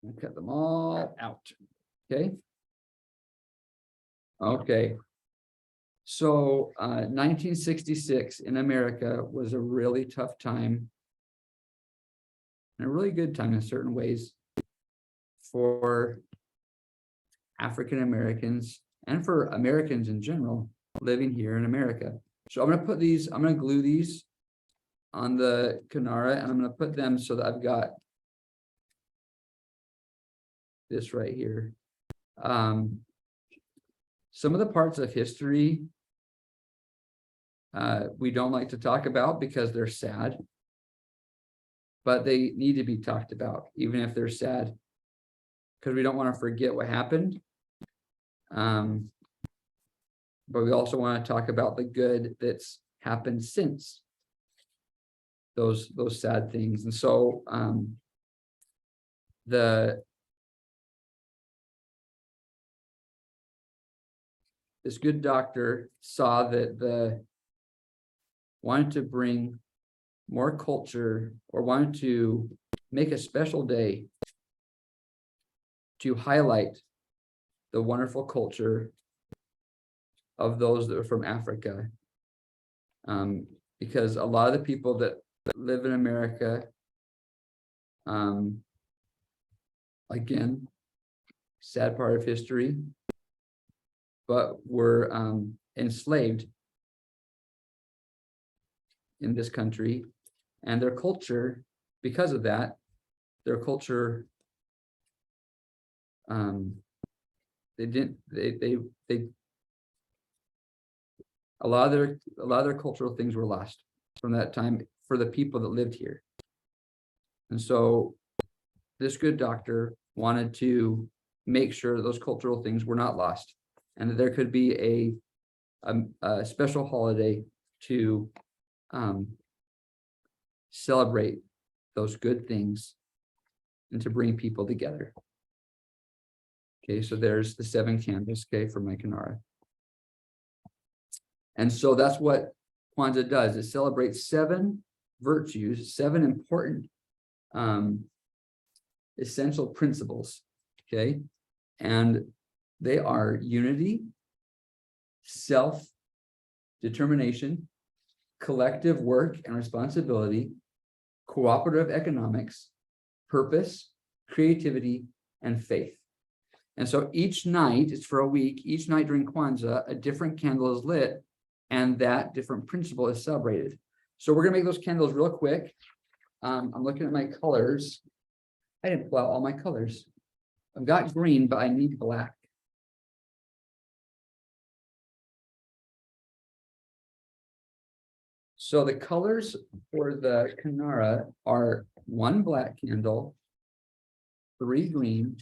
And cut them all out, okay? Okay. So 1966 in America was a really tough time and a really good time in certain ways for African Americans and for Americans in general living here in America. So I'm going to glue these on the Kinara, and I'm going to put them so that I've got this right here. Some of the parts of history we don't like to talk about because they're sad, but they need to be talked about, even if they're sad, because we don't want to forget what happened. But we also want to talk about the good that's happened since those sad things. And so this good doctor saw that wanted to bring more culture, or wanted to make a special day to highlight the wonderful culture of those that are from Africa. Because a lot of the people that live in America, again, sad part of history, but were enslaved in this country, and their culture, because of that, their culture, a lot of their cultural things were lost from that time for the people that lived here. And so this good doctor wanted to make sure those cultural things were not lost, and that there could be a special holiday to celebrate those good things and to bring people together. Okay, so there's the 7 candles, okay, for my Kinara. And so that's what Kwanzaa does. It celebrates 7 virtues, 7 important essential principles, okay? And they are unity, self-determination, collective work and responsibility, cooperative economics, purpose, creativity, and faith. And so each night, it's for a week, each night during Kwanzaa, a different candle is lit, and that different principle is celebrated. So we're gonna make those candles real quick. I'm looking at my colors. I didn't pull out all my colors. I've got green, but I need black. So the colors for the Kinara are 1 black candle, 3 green,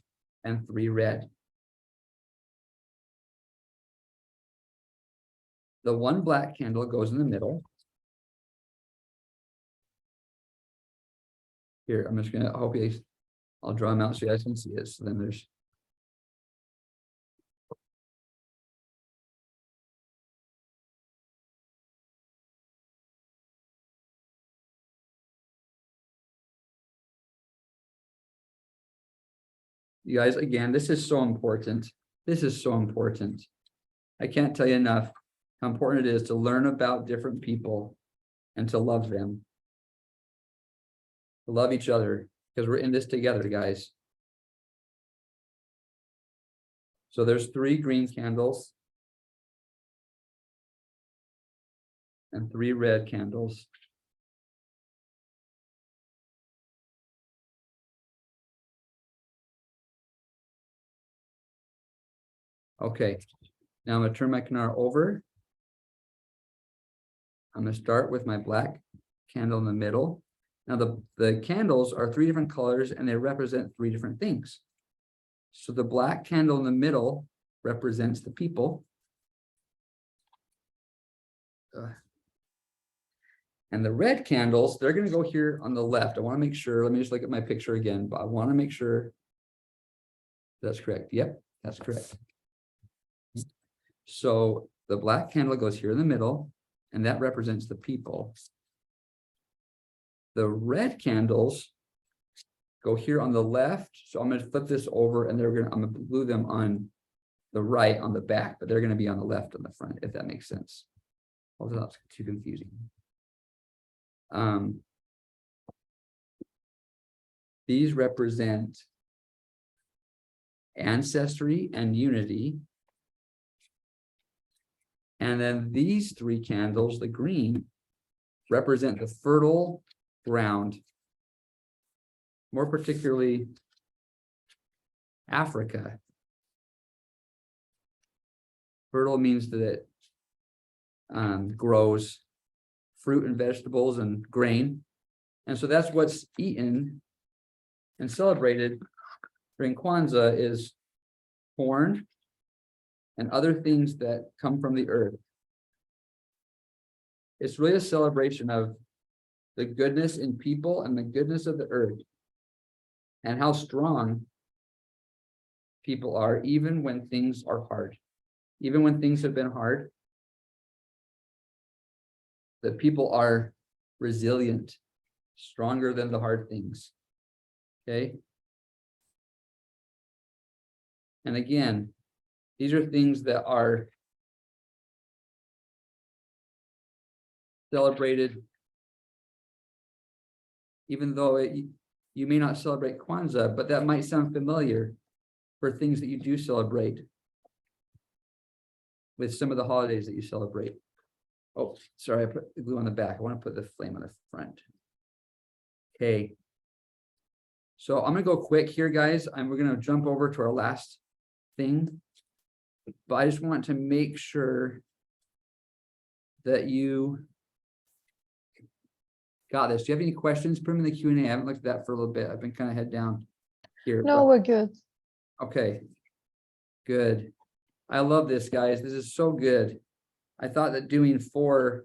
and 3 red. The 1 black candle goes in the middle. Here, I'm just gonna, I'll draw them out so you guys can see it. So then there's You guys, again, this is so important. This is so important. I can't tell you enough how important it is to learn about different people and to love them. To love each other, because we're in this together, guys. So there's 3 green candles and 3 red candles. Okay, now I'm going to turn my Canara over. I'm going to start with my black candle in the middle. Now the candles are 3 different colors and they represent 3 different things. So the black candle in the middle represents the people. And the red candles, they're going to go here on the left. I want to make sure, let me just look at my picture again, but I want to make sure that's correct. Yep, that's correct. So the black candle goes here in the middle, and that represents the people. The red candles go here on the left. So I'm going to flip this over and I'm going to glue them on the right on the back, but they're going to be on the left on the front, if that makes sense. Although that's too confusing. These represent ancestry and unity. And then these 3 candles, the green, represent the fertile ground, more particularly Africa. Fertile means that it grows fruit and vegetables and grain. And so that's what's eaten and celebrated during Kwanzaa is corn and other things that come from the earth. It's really a celebration of the goodness in people and the goodness of the earth and how strong people are, even when things are hard. Even when things have been hard, that people are resilient, stronger than the hard things. Okay. And again, these are things that are celebrated, even though you may not celebrate Kwanzaa, but that might sound familiar for things that you do celebrate with some of the holidays that you celebrate. Oh, sorry, I put the glue on the back. I want to put the flame on the front. Okay. So I'm going to go quick here, guys. We're going to jump over to our last thing. But I just want to make sure that you got this. Do you have any questions? Put them in the Q&A. I haven't looked at that for a little bit. I've been kind of head down here. No, we're good. Okay, good. I love this, guys. This is so good. I thought that doing 4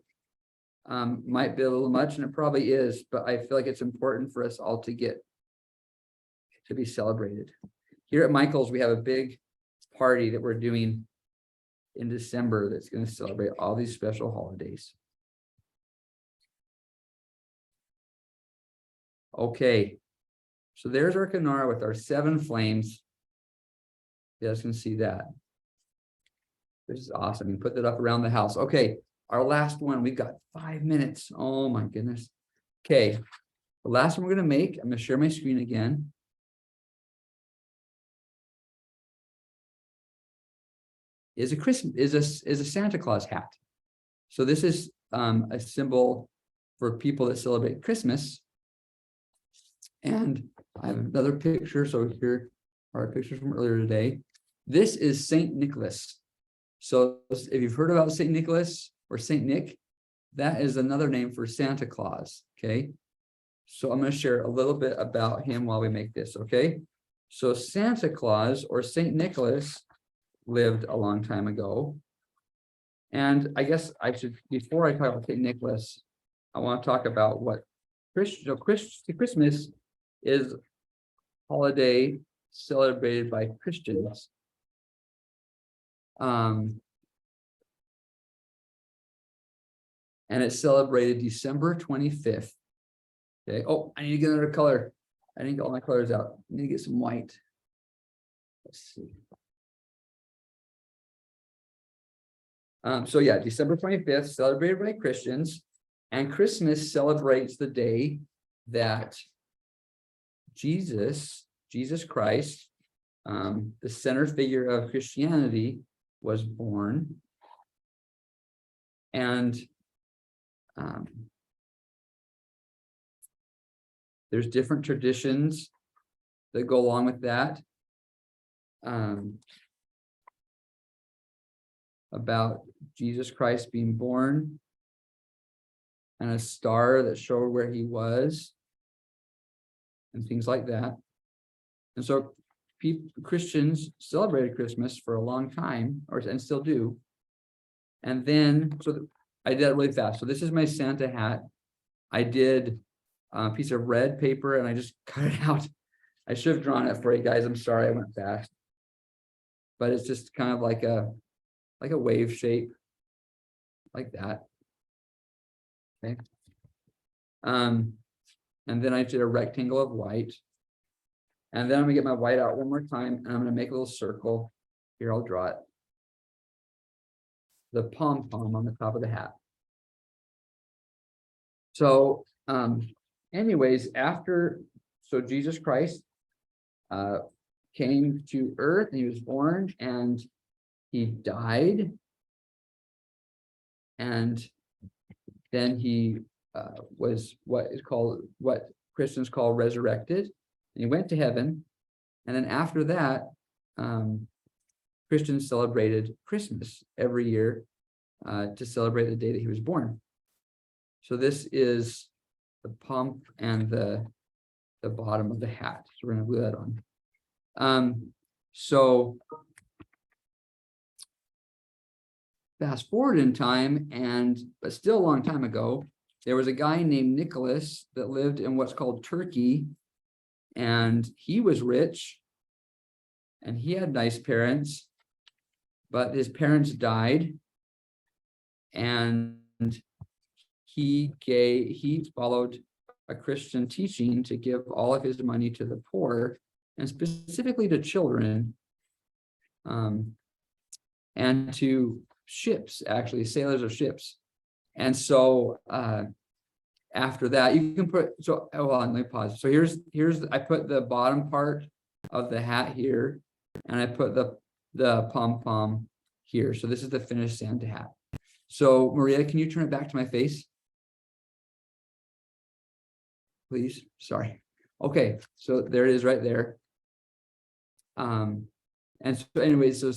might be a little much, and it probably is, but I feel like it's important for us all to get to be celebrated. Here at Michael's, we have a big party that we're doing in December that's going to celebrate all these special holidays. Okay, so there's our Canara with our 7 flames. You guys can see that. This is awesome. You put that up around the house. Okay, our last one, we've got 5 minutes. Oh my goodness. Okay, the last one we're going to make, I'm going to share my screen again. Is a Santa Claus hat. So this is a symbol for people that celebrate Christmas. And I have another picture. So here are pictures from earlier today. This is Saint Nicholas. So if you've heard about Saint Nicholas or Saint Nick, that is another name for Santa Claus. Okay. So I'm going to share a little bit about him while we make this. Okay. So Santa Claus or Saint Nicholas lived a long time ago. And I guess I should, before I talk about St. Nicholas, I want to talk about what Christmas is, holiday celebrated by Christians. And it's celebrated December 25th. Okay. Oh, I need to get another color. I didn't get all my colors out. I need to get some white. let's see. So yeah, December 25th, celebrated by Christians, and Christmas celebrates the day that Jesus Christ, the center figure of Christianity, was born. And there's different traditions that go along with that. About Jesus Christ being born, and a star that showed where he was, and things like that. And so Christians celebrated Christmas for a long time, and still do. And then, I did that really fast. So this is my Santa hat. I did a piece of red paper and I just cut it out. I should have drawn it for you guys. I'm sorry, I went fast. But it's just kind of like a wave shape, like that. Okay. And then I did a rectangle of white. And then I'm gonna get my white out one more time, and I'm gonna make a little circle. Here, I'll draw it. The pom-pom on the top of the hat. So, anyways, so Jesus Christ came to earth, and he was born, and he died, and then he was what Christians call resurrected, and he went to heaven. And then after that, Christians celebrated Christmas every year to celebrate the day that he was born. So this is the pump and the bottom of the hat. So we're going to glue that on. So fast forward in time, but still a long time ago, there was a guy named Nicholas that lived in what's called Turkey, and he was rich, and he had nice parents, but his parents died, and he followed a Christian teaching to give all of his money to the poor, and specifically to children, and to ships, actually, sailors of ships. And so after that, you can put, so hold on, let me pause. So here's I put the bottom part of the hat here, and I put the pom-pom here. So this is the finished Santa hat. So Maria, can you turn it back to my face? Please, sorry. Okay, so there it is right there. And so anyways, so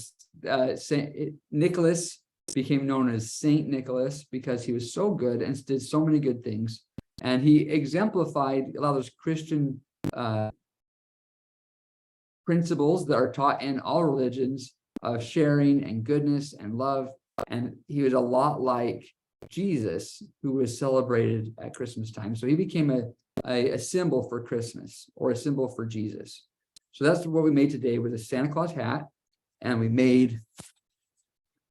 Nicholas became known as Saint Nicholas because he was so good and did so many good things. And he exemplified a lot of those Christian principles that are taught in all religions of sharing and goodness and love. And he was a lot like Jesus, who was celebrated at Christmas time. So he became a symbol for Christmas, or a symbol for Jesus. So that's what we made today, with a Santa Claus hat. And we made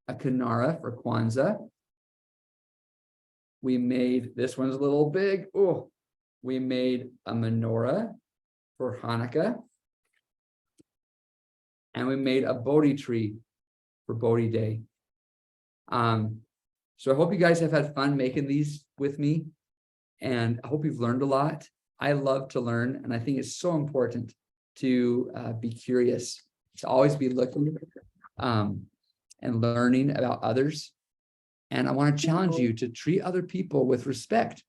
a Kinara for Kwanzaa. We made, this one's a little big. Oh, we made a menorah for Hanukkah. And we made a Bodhi tree for Bodhi Day. So I hope you guys have had fun making these with me. And I hope you've learned a lot. I love to learn. And I think it's so important to be curious, to always be looking and learning about others. And I want to challenge you to treat other people with respect,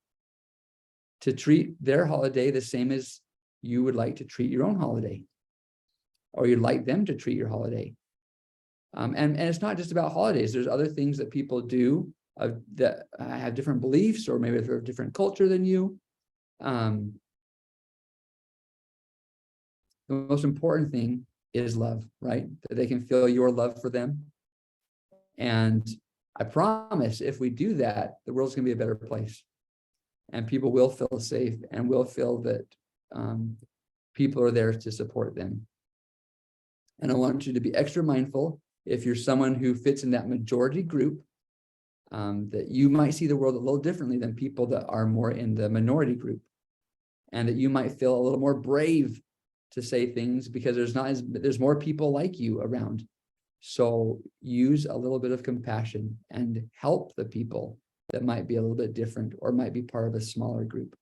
to treat their holiday the same as you would like to treat your own holiday, or you'd like them to treat your holiday. And it's not just about holidays. There's other things that people do that have different beliefs, or maybe they're a different culture than you. The most important thing is love, right? That they can feel your love for them. And I promise, if we do that, the world's gonna be a better place, and people will feel safe and will feel that people are there to support them. And I want you to be extra mindful, if you're someone who fits in that majority group, that you might see the world a little differently than people that are more in the minority group, and that you might feel a little more brave to say things because there's more people like you around. So use a little bit of compassion and help the people that might be a little bit different or might be part of a smaller group.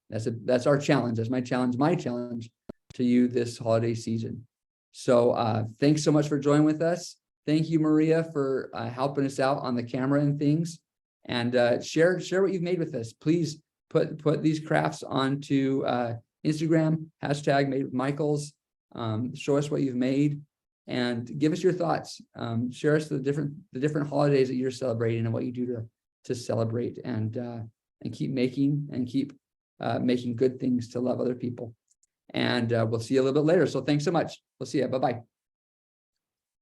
That's our challenge. That's my challenge to you this holiday season. So thanks so much for joining with us. Thank you, Maria, for helping us out on the camera and things. And share what you've made with us. Please put these crafts onto Instagram, #MadeWithMichaels. Show us what you've made and give us your thoughts. Share us the different holidays that you're celebrating and what you do to celebrate and keep making good things to love other people. And we'll see you a little bit later. So thanks so much. We'll see you. Bye-bye.